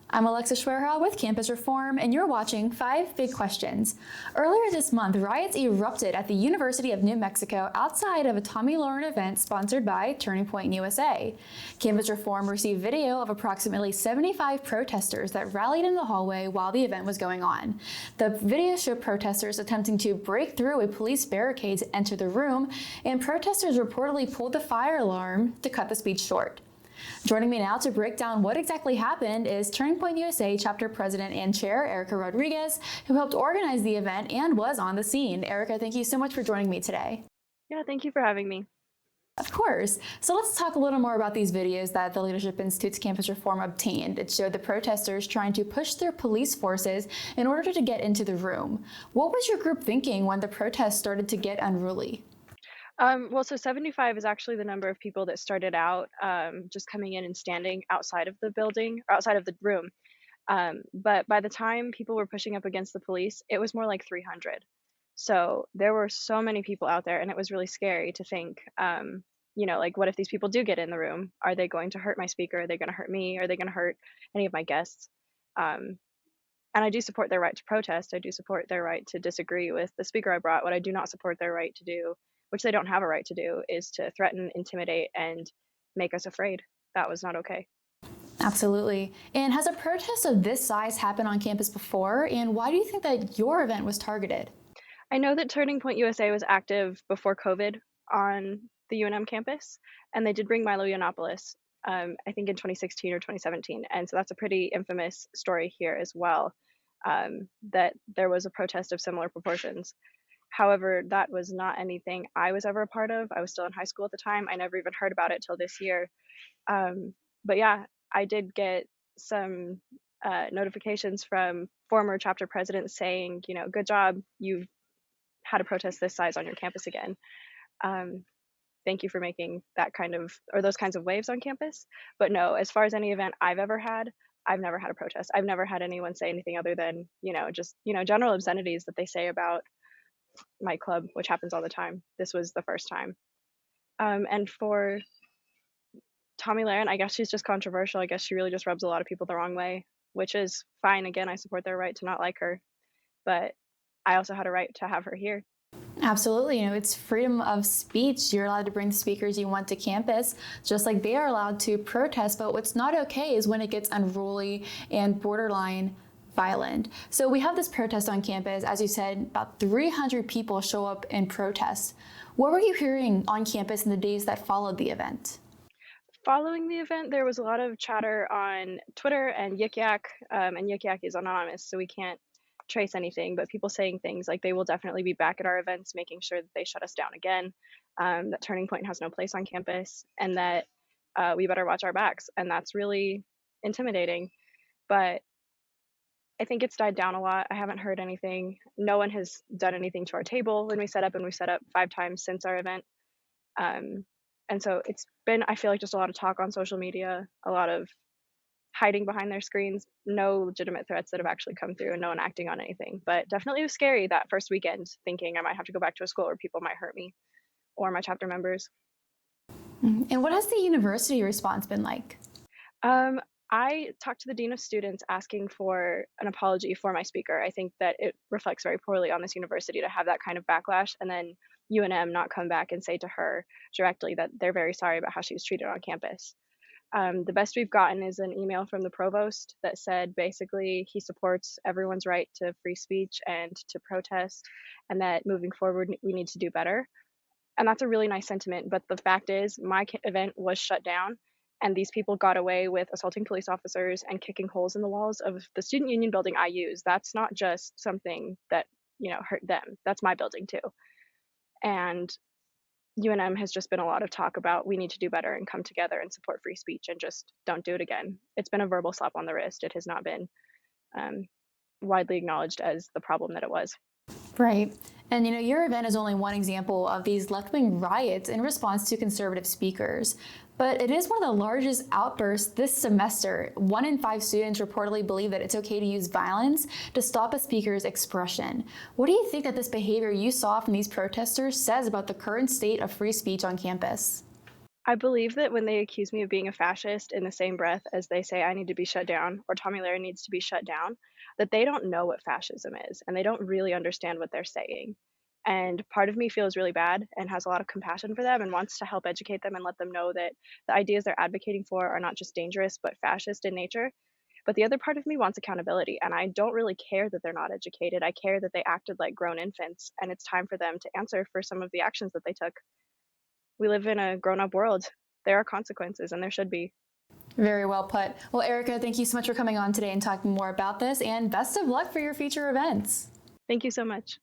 I'm Alexa Schwerha with Campus Reform, and you're watching 5 Big Questions. Earlier this month, riots erupted at the University of New Mexico outside of a Tomi Lahren event sponsored by Turning Point USA. Campus Reform received video of approximately 75 protesters that rallied in the hallway while the event was going on. The video showed protesters attempting to break through a police barricade to enter the room, and protesters reportedly pulled the fire alarm to cut the speech short. Joining me now to break down what exactly happened is Turning Point USA Chapter President and Chair Erica Rodriguez, who helped organize the event and was on the scene. Erica, thank you so much for joining me today. Yeah, thank you for having me. Of course. So let's talk a little more about these videos that the Leadership Institute's Campus Reform obtained. It showed the protesters trying to push through police forces in order to get into the room. What was your group thinking when the protests started to get unruly? So 75 is actually the number of people that started out just coming in and standing outside of the building, or outside of the room. But by the time people were pushing up against the police, it was more like 300. So there were so many people out there, and it was really scary to think, like, what if these people do get in the room? Are they going to hurt my speaker? Are they going to hurt me? Are they going to hurt any of my guests? Um, and I do support their right to protest. I do support their right to disagree with the speaker I brought. What I do not support their right to do, which they don't have a right to do, is to threaten, intimidate, and make us afraid. That was not okay. Absolutely. And has a protest of this size happened on campus before? And why do you think that your event was targeted? I know that Turning Point USA was active before COVID on the UNM campus, and they did bring Milo Yiannopoulos, I think in 2016 or 2017. And so that's a pretty infamous story here as well, that there was a protest of similar proportions. However, that was not anything I was ever a part of. I was still in high school at the time. I never even heard about it till this year. But yeah, I did get some notifications from former chapter presidents saying, good job, you've had a protest this size on your campus again. Thank you for making those kinds of waves on campus. But no, as far as any event I've ever had, I've never had a protest. I've never had anyone say anything other than, general obscenities that they say about my club, which happens all the time. This was the first time. And for Tomi Lahren, I guess she's just controversial. I guess she really just rubs a lot of people the wrong way, which is fine. Again, I support their right to not like her, but I also had a right to have her here. Absolutely. It's freedom of speech. You're allowed to bring the speakers you want to campus, just like they are allowed to protest. But what's not okay is when it gets unruly and borderline violent. So we have this protest on campus. As you said, about 300 people show up in protest. What were you hearing on campus in the days that followed the event? Following the event, there was a lot of chatter on Twitter and Yik Yak, and Yik Yak is anonymous, so we can't trace anything, but people saying things like they will definitely be back at our events, making sure that they shut us down again, that Turning Point has no place on campus, and that we better watch our backs. And that's really intimidating. But I think it's died down a lot. I haven't heard anything. No one has done anything to our table when we set up, and we set up 5 times since our event. And so it's been, I feel like, just a lot of talk on social media, a lot of hiding behind their screens, no legitimate threats that have actually come through, and no one acting on anything. But definitely it was scary that first weekend, thinking I might have to go back to a school where people might hurt me or my chapter members. And what has the university response been like? I talked to the dean of students asking for an apology for my speaker. I think that it reflects very poorly on this university to have that kind of backlash, and then UNM not come back and say to her directly that they're very sorry about how she was treated on campus. The best we've gotten is an email from the provost that said basically he supports everyone's right to free speech and to protest, and that moving forward we need to do better. And that's a really nice sentiment. But the fact is, my event was shut down, and these people got away with assaulting police officers and kicking holes in the walls of the student union building I use. That's not just something that, hurt them. That's my building too. And UNM has just been a lot of talk about we need to do better and come together and support free speech and just don't do it again. It's been a verbal slap on the wrist. It has not been widely acknowledged as the problem that it was. Right. And your event is only one example of these left-wing riots in response to conservative speakers. But it is one of the largest outbursts this semester. 1 in 5 students reportedly believe that it's okay to use violence to stop a speaker's expression. What do you think that this behavior you saw from these protesters says about the current state of free speech on campus? I believe that when they accuse me of being a fascist in the same breath as they say I need to be shut down or Tomi Lahren needs to be shut down, that they don't know what fascism is and they don't really understand what they're saying. And part of me feels really bad and has a lot of compassion for them and wants to help educate them and let them know that the ideas they're advocating for are not just dangerous, but fascist in nature. But the other part of me wants accountability, and I don't really care that they're not educated. I care that they acted like grown infants, and it's time for them to answer for some of the actions that they took. We live in a grown up world. There are consequences, and there should be. Very well put. Well, Erica, thank you so much for coming on today and talking more about this, and best of luck for your future events. Thank you so much.